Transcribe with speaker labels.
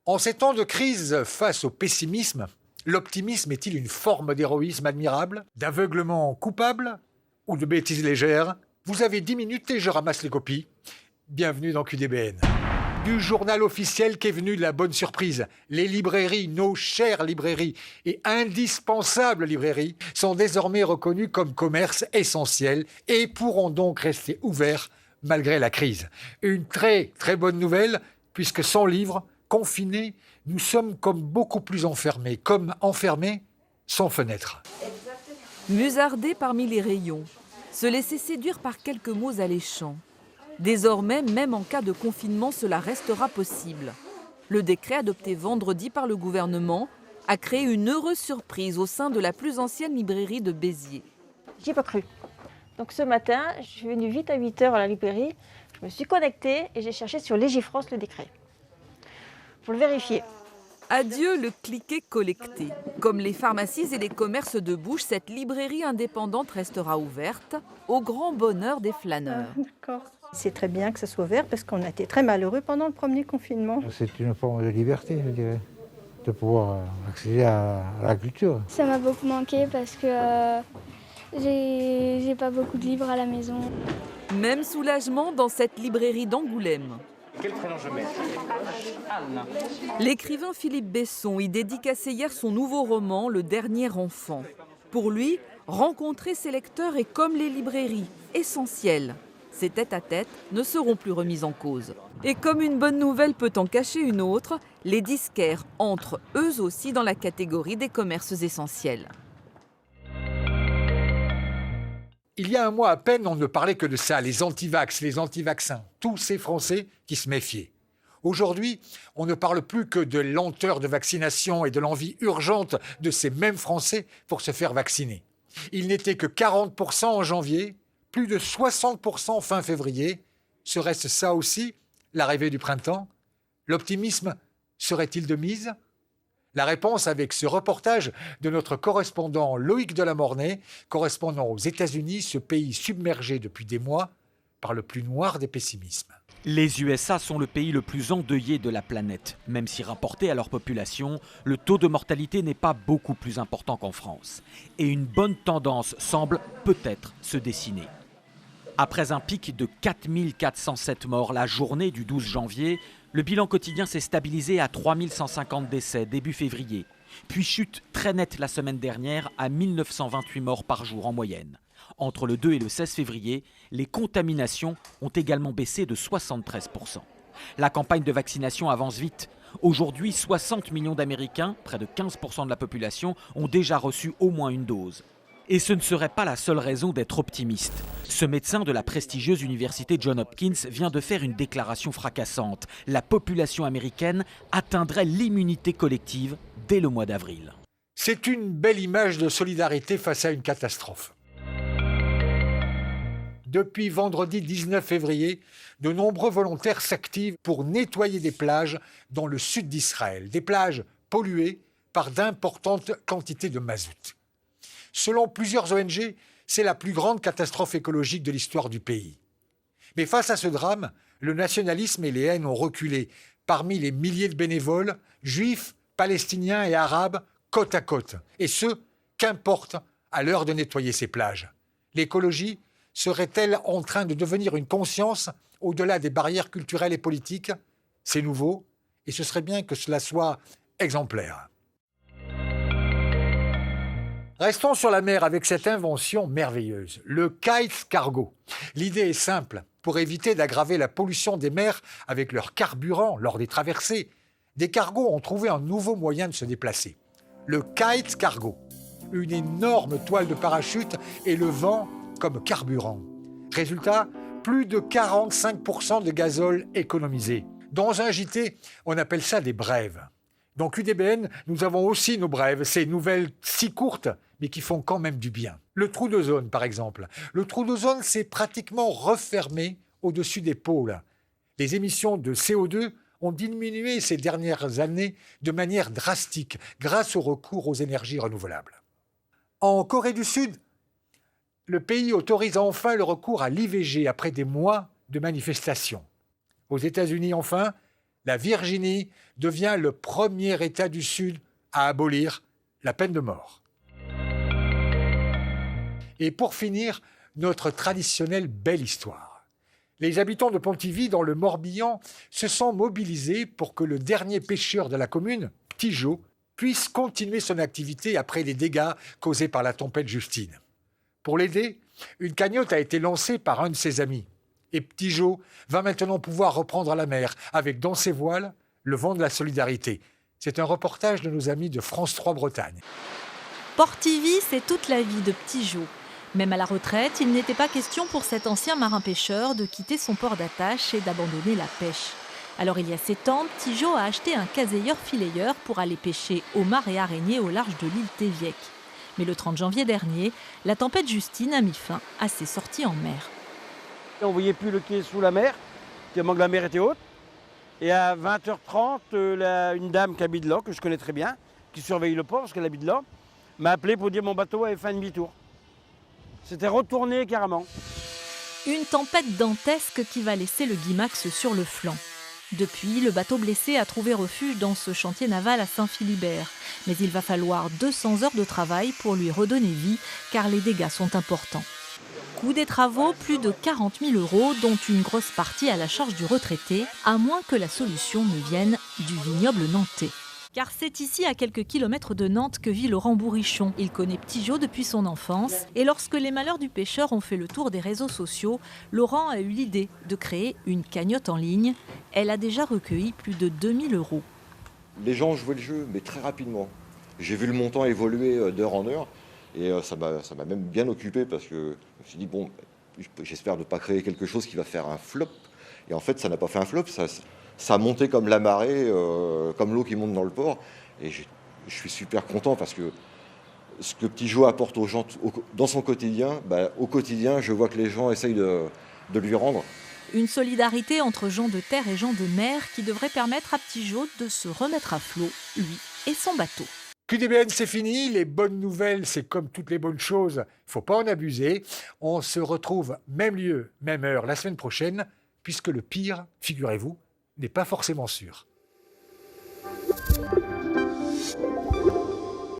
Speaker 1: En ces temps de crise face au pessimisme, l'optimisme est-il une forme d'héroïsme admirable, d'aveuglement coupable ou de bêtise légère? Vous avez 10 minutes et je ramasse les copies. Bienvenue dans QDBN. Du journal officiel qu'est venue la bonne surprise. Les librairies, nos chères librairies et indispensables librairies, sont désormais reconnues comme commerces essentiels et pourront donc rester ouverts malgré la crise. Une très très bonne nouvelle, puisque sans livres, confinés, nous sommes comme beaucoup plus enfermés, comme enfermés sans fenêtre.
Speaker 2: Musarder parmi les rayons, se laisser séduire par quelques mots alléchants. Désormais, même en cas de confinement, cela restera possible. Le décret adopté vendredi par le gouvernement a créé une heureuse surprise au sein de la plus ancienne librairie de Béziers.
Speaker 3: J'y ai pas cru. Donc ce matin, je suis venue vite à 8 h à la librairie, je me suis connectée et j'ai cherché sur Légifrance le décret. Pour le vérifier.
Speaker 2: Adieu le cliquer-collecter. Comme les pharmacies et les commerces de bouche, cette librairie indépendante restera ouverte au grand bonheur des flâneurs.
Speaker 4: C'est très bien que ça soit ouvert parce qu'on a été très malheureux pendant le premier confinement.
Speaker 5: C'est une forme de liberté, je dirais, de pouvoir accéder à la culture.
Speaker 6: Ça m'a beaucoup manqué parce que j'ai pas beaucoup de livres à la maison.
Speaker 2: Même soulagement dans cette librairie d'Angoulême.
Speaker 7: Quel prénom je mets? Anne.
Speaker 2: L'écrivain Philippe Besson y dédicaçait hier son nouveau roman, Le Dernier Enfant. Pour lui, rencontrer ses lecteurs est comme les librairies, essentiel. Ces tête-à-tête ne seront plus remis en cause. Et comme une bonne nouvelle peut en cacher une autre, les disquaires entrent eux aussi dans la catégorie des commerces essentiels.
Speaker 1: Il y a un mois à peine, on ne parlait que de ça, les antivax, les anti-vaccins, tous ces Français qui se méfiaient. Aujourd'hui, on ne parle plus que de lenteur de vaccination et de l'envie urgente de ces mêmes Français pour se faire vacciner. Il n'était que 40% en janvier, plus de 60% fin février. Serait-ce ça aussi, l'arrivée du printemps? L'optimisme serait-il de mise? La réponse avec ce reportage de notre correspondant Loïc Delamornay, correspondant aux États-Unis, ce pays submergé depuis des mois par le plus noir des pessimismes.
Speaker 8: Les USA sont le pays le plus endeuillé de la planète. Même si rapporté à leur population, le taux de mortalité n'est pas beaucoup plus important qu'en France. Et une bonne tendance semble peut-être se dessiner. Après un pic de 4407 morts la journée du 12 janvier, le bilan quotidien s'est stabilisé à 3150 décès début février, puis chute très nette la semaine dernière à 1928 morts par jour en moyenne. Entre le 2 et le 16 février, les contaminations ont également baissé de 73%. La campagne de vaccination avance vite. Aujourd'hui, 60 millions d'Américains, près de 15% de la population, ont déjà reçu au moins une dose. Et ce ne serait pas la seule raison d'être optimiste. Ce médecin de la prestigieuse université Johns Hopkins vient de faire une déclaration fracassante. La population américaine atteindrait l'immunité collective dès le mois d'avril.
Speaker 1: C'est une belle image de solidarité face à une catastrophe. Depuis vendredi 19 février, de nombreux volontaires s'activent pour nettoyer des plages dans le sud d'Israël, des plages polluées par d'importantes quantités de mazout. Selon plusieurs ONG, c'est la plus grande catastrophe écologique de l'histoire du pays. Mais face à ce drame, le nationalisme et les haines ont reculé. Parmi les milliers de bénévoles, juifs, palestiniens et arabes, côte à côte. Et ce, qu'importe à l'heure de nettoyer ces plages. L'écologie serait-elle en train de devenir une conscience au-delà des barrières culturelles et politiques? C'est nouveau, et ce serait bien que cela soit exemplaire. Restons sur la mer avec cette invention merveilleuse, le kite cargo. L'idée est simple. Pour éviter d'aggraver la pollution des mers avec leur carburant lors des traversées, des cargos ont trouvé un nouveau moyen de se déplacer. Le kite cargo, une énorme toile de parachute et le vent comme carburant. Résultat, plus de 45% de gazole économisé. Dans un JT, on appelle ça des brèves. Dans QDBN, nous avons aussi nos brèves, ces nouvelles si courtes, mais qui font quand même du bien. Le trou d'ozone, par exemple. Le trou d'ozone s'est pratiquement refermé au-dessus des pôles. Les émissions de CO2 ont diminué ces dernières années de manière drastique grâce au recours aux énergies renouvelables. En Corée du Sud, le pays autorise enfin le recours à l'IVG après des mois de manifestations. Aux États-Unis, enfin, la Virginie devient le premier État du Sud à abolir la peine de mort. Et pour finir, notre traditionnelle belle histoire. Les habitants de Pontivy, dans le Morbihan, se sont mobilisés pour que le dernier pêcheur de la commune, Tigeau, puisse continuer son activité après les dégâts causés par la tempête Justine. Pour l'aider, une cagnotte a été lancée par un de ses amis. Et Tigeau va maintenant pouvoir reprendre la mer avec dans ses voiles le vent de la solidarité. C'est un reportage de nos amis de France 3 Bretagne.
Speaker 9: Pontivy, c'est toute la vie de Tigeau. Même à la retraite, il n'était pas question pour cet ancien marin-pêcheur de quitter son port d'attache et d'abandonner la pêche. Alors il y a 7 ans, Tigeau a acheté un caseilleur-filayeur pour aller pêcher homards et araignées au large de l'île Téviec. Mais le 30 janvier dernier, la tempête Justine a mis fin à ses sorties en mer.
Speaker 10: On ne voyait plus le quai sous la mer, tellement que la mer était haute. Et à 20h30, une dame qui habite là, que je connais très bien, qui surveille le port parce qu'elle habite là, m'a appelé pour dire mon bateau avait fait un demi-tour. C'était retourné carrément.
Speaker 9: Une tempête dantesque qui va laisser le Guimax sur le flanc. Depuis, le bateau blessé a trouvé refuge dans ce chantier naval à Saint-Philibert. Mais il va falloir 200 heures de travail pour lui redonner vie, car les dégâts sont importants. Coût des travaux, plus de 40 000 €, dont une grosse partie à la charge du retraité, à moins que la solution ne vienne du vignoble nantais. Car c'est ici, à quelques kilomètres de Nantes, que vit Laurent Bourrichon. Il connaît Tigeau depuis son enfance. Et lorsque les malheurs du pêcheur ont fait le tour des réseaux sociaux, Laurent a eu l'idée de créer une cagnotte en ligne. Elle a déjà recueilli plus de 2 000 €.
Speaker 11: Les gens jouaient le jeu, mais très rapidement. J'ai vu le montant évoluer d'heure en heure. Et ça m'a même bien occupé parce que je me suis dit, bon, j'espère ne pas créer quelque chose qui va faire un flop. Et en fait, ça n'a pas fait un flop. Ça a monté comme la marée, comme l'eau qui monte dans le port. Et je suis super content parce que ce que Tigeau apporte aux gens dans son quotidien, au quotidien, je vois que les gens essayent de lui rendre.
Speaker 9: Une solidarité entre gens de terre et gens de mer qui devrait permettre à Tigeau de se remettre à flot, lui et son bateau.
Speaker 1: QDBN, c'est fini. Les bonnes nouvelles, c'est comme toutes les bonnes choses. Il ne faut pas en abuser. On se retrouve même lieu, même heure la semaine prochaine, puisque le pire, figurez-vous, n'est pas forcément sûr.